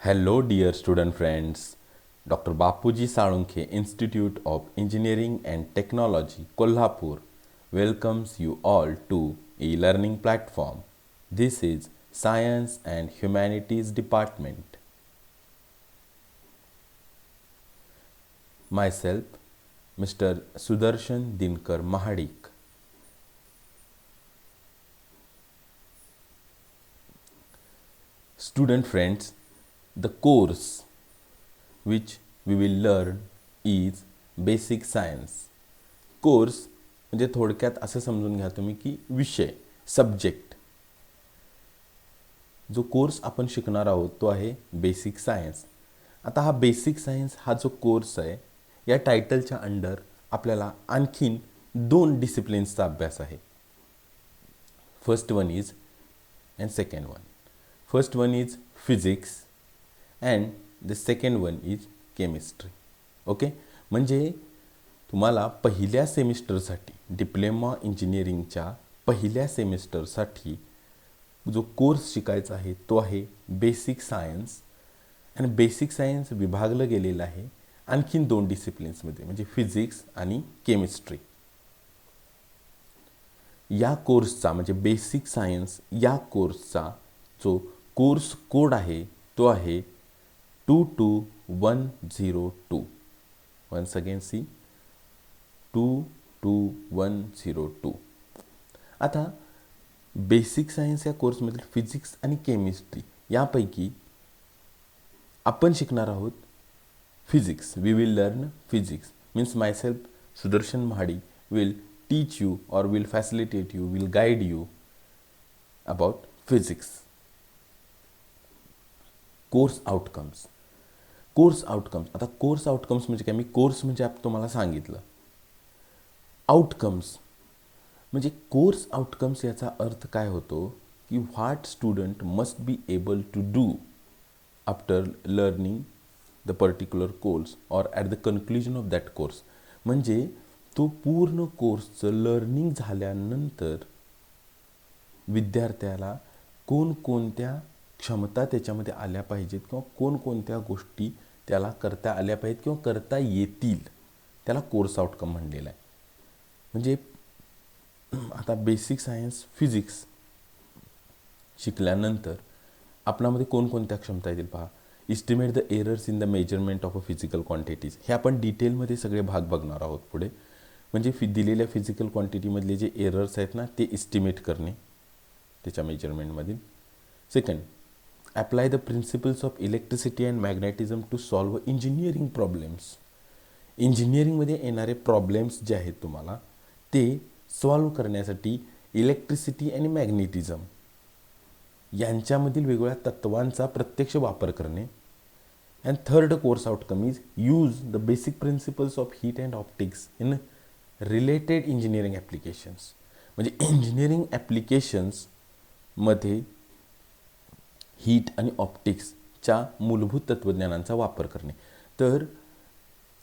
Hello, dear student friends. Dr. Bapuji Salunkhe Institute of Engineering and Technology, Kolhapur, welcomes you all to e-learning platform. This is Science and Humanities Department. Myself, Mr. Sudarshan Dinkar Mahadik. Student friends, the course which we will learn is basic science. Course म्हणजे थोडक्यात असं समजून घ्या तुम्ही की विषय, subject. जो course आपण शिकणार आहोत तो आहे बेसिक सायन्स. आता हा बेसिक सायन्स हा जो कोर्स आहे या टायटलच्या अंडर आपल्याला आणखीन 2 डिसिप्लिन्सचा अभ्यास आहे. First one is and second one. First one is physics and the second one is chemistry. Okay, म्हणजे तुम्हाला पहिल्या सेमिस्टरसाठी डिप्लोमा इंजिनिअरिंगच्या पहिल्या सेमिस्टरसाठी जो कोर्स शिकायचा आहे तो आहे बेसिक सायन्स. आणि बेसिक सायन्स विभागलं गेलेलं आहे आणखीन 2 डिसिप्लिन्समध्ये, म्हणजे फिजिक्स आणि केमिस्ट्री. या कोर्सचा म्हणजे बेसिक सायन्स या कोर्सचा जो कोर्स कोड आहे तो आहे 22102. Once again see 22102. आता बेसिक सायन्स या कोर्समधील फिजिक्स आणि केमिस्ट्री यापैकी आपण शिकणार आहोत physics. We will learn physics. Means myself Sudarshan Mahadi will teach you or will facilitate you, will guide you about physics. Course outcomes. Course outcomes. आता कोर्स आउटकम्स म्हणजे काय? मी कोर्स म्हणजे तुम्हाला सांगितलं. आउटकम्स म्हणजे कोर्स आउटकम्स याचा अर्थ काय होतो की what student must be able to do after learning the particular course or at the conclusion of that course. म्हणजे तो पूर्ण कोर्सचं लर्निंग झाल्यानंतर विद्यार्थ्याला कोणकोणत्या क्षमता त्याच्यामध्ये आल्या पाहिजेत किंवा कोणकोणत्या गोष्टी त्याला करता आल्या पाहिजेत किंवा करता येतील, त्याला कोर्स आउटकम म्हणलेला आहे. म्हणजे आता बेसिक सायन्स फिजिक्स शिकल्यानंतर आपल्यामध्ये कोणकोणत्या क्षमता येतील पहा. Estimate the errors in the measurement of a physical quantities. हे आपण डिटेलमध्ये सगळे भाग बघणार आहोत पुढे. म्हणजे दिलेल्या फिजिकल क्वांटिटीमधले जे एरर्स आहेत ना ते इस्टिमेट करणे त्याच्या मेजरमेंटमधील. Second, apply the principles of electricity and magnetism to solve engineering problems. इंजिनिअरिंगमध्ये येणारे प्रॉब्लेम्स जे आहेत तुम्हाला ते सॉल्व करण्यासाठी इलेक्ट्रिसिटी आणि मॅग्नेटिझम यांच्यामधील वेगवेगळ्या तत्वांचा प्रत्यक्ष वापर करणे. And third course outcome is use the basic principles of heat and optics in related engineering applications. म्हणजे इंजिनिअरिंग ॲप्लिकेशन्समध्ये हीट आणि ऑप्टिक्सच्या मूलभूत तत्त्वज्ञानांचा वापर करणे. तर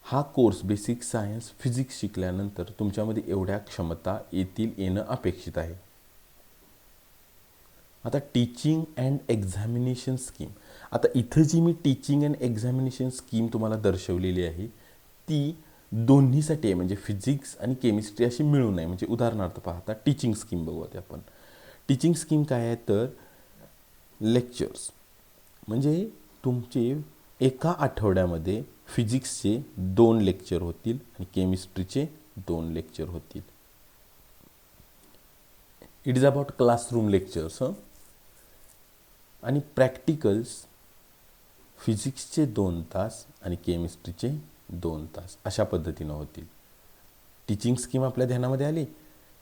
हा कोर्स बेसिक सायन्स फिजिक्स शिकल्यानंतर तुमच्यामध्ये एवढ्या क्षमता येणं अपेक्षित आहे. आता टीचिंग अँड एक्झामिनेशन स्कीम. आता इथं जी मी टीचिंग अँड एक्झामिनेशन स्कीम तुम्हाला दर्शवलेली आहे ती दोन्हीसाठी आहे, म्हणजे फिजिक्स आणि केमिस्ट्री अशी मिळून आहे. म्हणजे उदाहरणार्थ पाहता टीचिंग स्कीम बघूयात आपण. टीचिंग स्कीम काय आहे तर लेक्चर्स, म्हणजे तुमचे एका आठवड्यामध्ये फिजिक्सचे 2 लेक्चर होतील आणि केमिस्ट्रीचे 2 लेक्चर होतील. It is about classroom lectures. आणि प्रॅक्टिकल्स फिजिक्सचे 2 तास आणि केमिस्ट्रीचे 2 तास अशा पद्धतीनं होतील. टीचिंग स्कीम आपल्या ध्यानामध्ये आली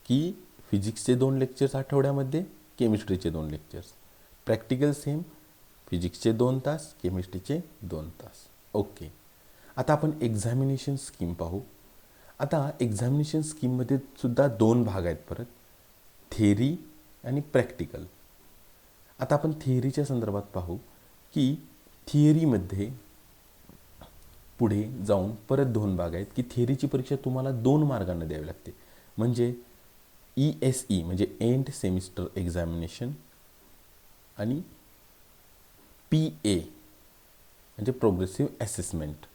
की फिजिक्सचे 2 लेक्चर्स आठवड्यामध्ये, केमिस्ट्रीचे 2 लेक्चर्स. प्रॅक्टिकल सेम, फिजिक्सचे 2 तास, केमिस्ट्रीचे 2 तास. ओके, आता आपण एक्झामिनेशन स्कीम पाहू. आता एक्झामिनेशन स्कीममध्ये सुद्धा 2 भाग आहेत परत, थेरी आणि प्रॅक्टिकल. आता आपण थिअरीच्या संदर्भात पाहू की थिअरीमध्ये पुढे जाऊन परत 2 भाग आहेत की थिअरीची परीक्षा तुम्हाला 2 मार्गाने द्यावी लागते. म्हणजे ESE म्हणजे एंड सेमिस्टर एक्झामिनेशन आणि PA म्हणजे प्रोग्रेसिव्ह असेसमेंट.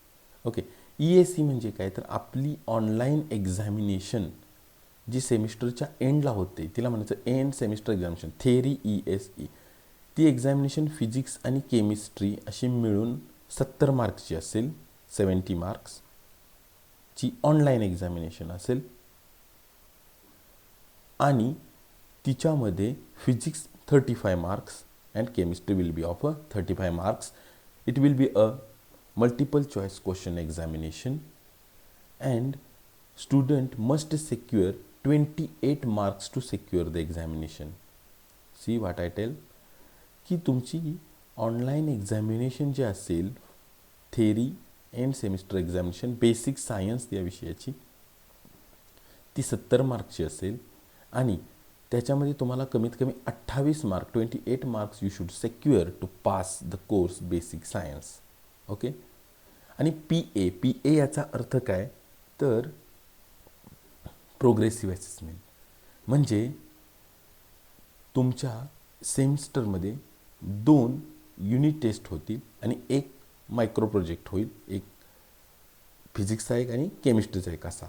ओके, EAC म्हणजे काय, तर आपली ऑनलाईन एक्झामिनेशन जी सेमिस्टरच्या एंडला होते तिला म्हणायचं end semester examination, theory ESE. ती एक्झामिनेशन फिजिक्स आणि केमिस्ट्री अशी मिळून 70 मार्क्सची असेल, 70 मार्क्सची ऑनलाईन एक्झामिनेशन असेल. आणि तिच्यामध्ये physics 35 marks and chemistry will be of 35 marks. It will be a multiple choice question examination and student must secure 28 marks to secure the examination. See what I tell, की तुमची online examination जे असेल theory end semester examination basic science या विषयाची, ती 70 मार्क्सची असेल आणि त्याच्यामध्ये तुम्हाला कमीत कमी 28 mark 28 marks you should secure to pass the course basic science. Okay. आणि PA याचा अर्थ काय, तर प्रोग्रेसिव्ह असेसमेंट. म्हणजे तुमच्या सेमिस्टरमध्ये 2 युनिट टेस्ट होतील आणि एक मायक्रो प्रोजेक्ट होईल, एक फिजिक्सचा एक आणि केमिस्ट्रीचा एक असा.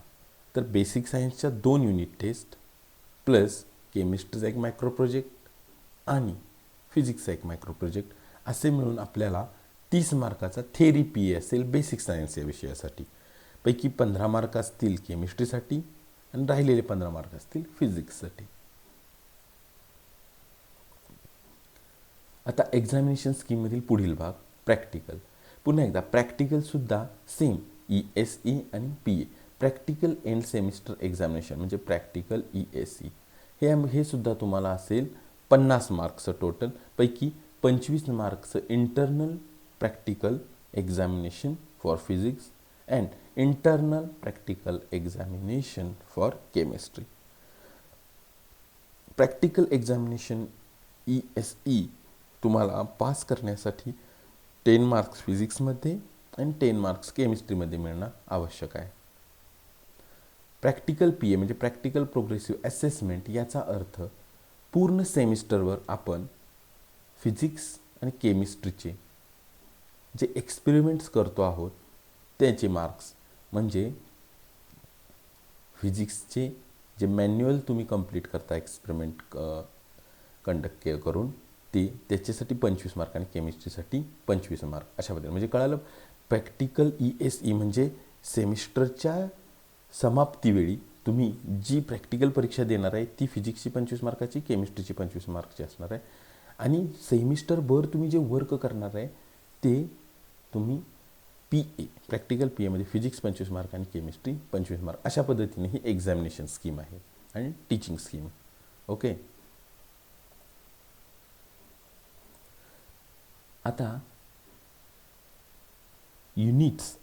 तर बेसिक सायन्सच्या 2 युनिट टेस्ट प्लस केमिस्ट्रीचा एक मायक्रो प्रोजेक्ट आणि फिजिक्सचा एक मायक्रो प्रोजेक्ट असे मिळून आपल्याला 30 मार्काचा थेअरी PA असेल बेसिक सायन्स या विषयासाठी. पैकी 15 मार्क असतील केमिस्ट्रीसाठी आणि राहिलेले 15 मार्क असतील फिजिक्ससाठी. आता एक्झामिनेशन स्कीममधील पुढील भाग प्रॅक्टिकल. पुन्हा एकदा प्रॅक्टिकलसुद्धा सेम ESE आणि PA. Practical end semester examination म्हणजे प्रॅक्टिकल ESE हे सुद्धा तुम्हाला असेल 50 मार्क्सचं टोटल. पैकी 25 मार्क्सचं internal practical examination for physics and internal practical examination for chemistry. Practical examination ESE तुम्हाला पास करण्यासाठी 10 मार्क्स फिजिक्समध्ये आणि 10 मार्क्स केमिस्ट्रीमध्ये मिळणं आवश्यक आहे. प्रॅक्टिकल PA म्हणजे प्रॅक्टिकल प्रोग्रेसिव्ह असेसमेंट याचा अर्थ पूर्ण सेमिस्टरवर आपण फिजिक्स आणि केमिस्ट्रीचे जे एक्सपेरिमेंट्स करतो आहोत त्याचे मार्क्स, म्हणजे फिजिक्सचे जे मॅन्युअल तुम्ही कंप्लीट करता एक्सपेरिमेंट कंडक्ट करून ते त्याच्यासाठी 25 मार्क आणि केमिस्ट्रीसाठी 25 मार्क अशा पद्धतीने. म्हणजे कळालं, प्रॅक्टिकल ESE म्हणजे सेमिस्टरच्या समाप्तीवेळी तुम्ही जी प्रॅक्टिकल परीक्षा देणार आहे ती फिजिक्सची 25 मार्काची, केमिस्ट्रीची 25 मार्कची असणार आहे. आणि सेमिस्टरभर तुम्ही जे वर्क करणार आहे ते तुम्ही PA प्रॅक्टिकल PAमध्ये फिजिक्स 25 मार्क आणि केमिस्ट्री 25 मार्क अशा पद्धतीने ही एक्झामिनेशन स्कीम आहे आणि टीचिंग स्कीम. ओके. आता युनिट्स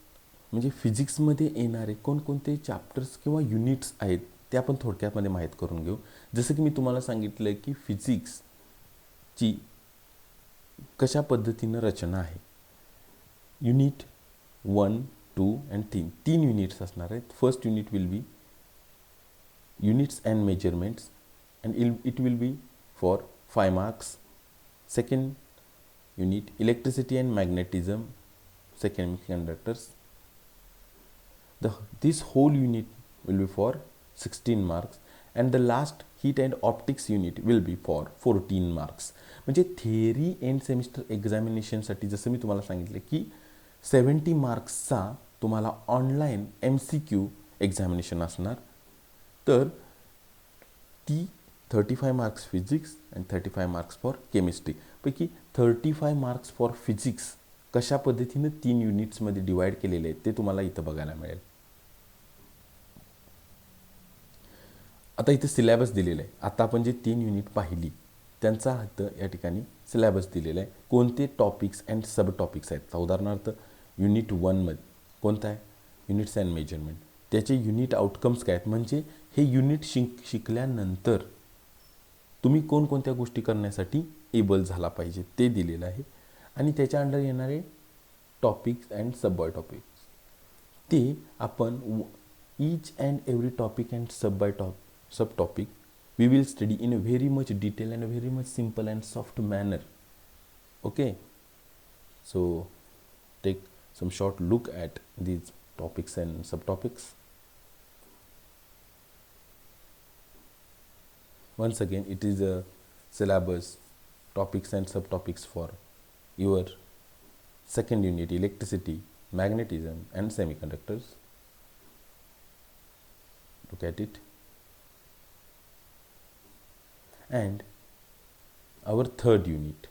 म्हणजे फिजिक्समध्ये येणारे कोणकोणते चॅप्टर्स किंवा युनिट्स आहेत ते आपण थोडक्यामध्ये माहीत करून घेऊ. जसं की मी तुम्हाला सांगितलं की फिजिक्सची कशा पद्धतीनं रचना आहे. युनिट 1, 2 अँड 3 तीन युनिट्स असणार आहेत. First unit will be units and measurements and it will be for 5 marks. Second unit electricity and magnetism, semiconductors. This whole unit will be for 16 marks and the last heat and optics unit will be for 14 marks. म्हणजे theory end semester एक्झामिनेशनसाठी जसं मी तुम्हाला सांगितलं की 70 मार्क्सचा तुम्हाला online MCQ examination असणार. तर ती 35 marks physics and 35 marks for chemistry पैकी 35 मार्क्स फॉर फिजिक्स कशा पद्धतीनं 3 युनिट्समध्ये डिवाइड केलेले आहेत ते तुम्हाला इथं बघायला मिळेल. आता इथे सिलेबस दिलेला आहे. आता आपण जे 3 युनिट पाहिली त्यांचा अर्थ या ठिकाणी सिलेबस दिलेला आहे. कोणते टॉपिक्स अँड सब टॉपिक्स आहेत. उदाहरणार्थ युनिट 1मध्ये कोणता आहे, युनिट्स अँड मेजरमेंट. त्याचे युनिट आउटकम्स काय आहेत, म्हणजे हे युनिट शिकल्यानंतर तुम्ही कोणकोणत्या गोष्टी करण्यासाठी एबल झाला पाहिजे ते दिलेलं आहे. आणि त्याच्या अंडर येणारे टॉपिक्स अँड सब टॉपिक्स ते आपण each and every topic and sub topic we will study in a very much detail and very much simple and soft manner. Okay. So take some short look at these topics and subtopics. Once again, it is a syllabus, topics and subtopics for your second unit, electricity, magnetism and semiconductors. Look at it. And our third unit,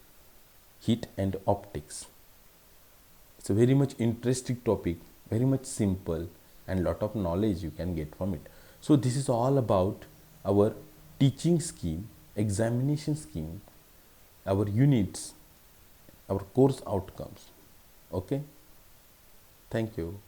heat and optics. It's a very much interesting topic, very much simple, and lot of knowledge you can get from it. So this is all about our teaching scheme, examination scheme, our units, our course outcomes. Okay, thank you.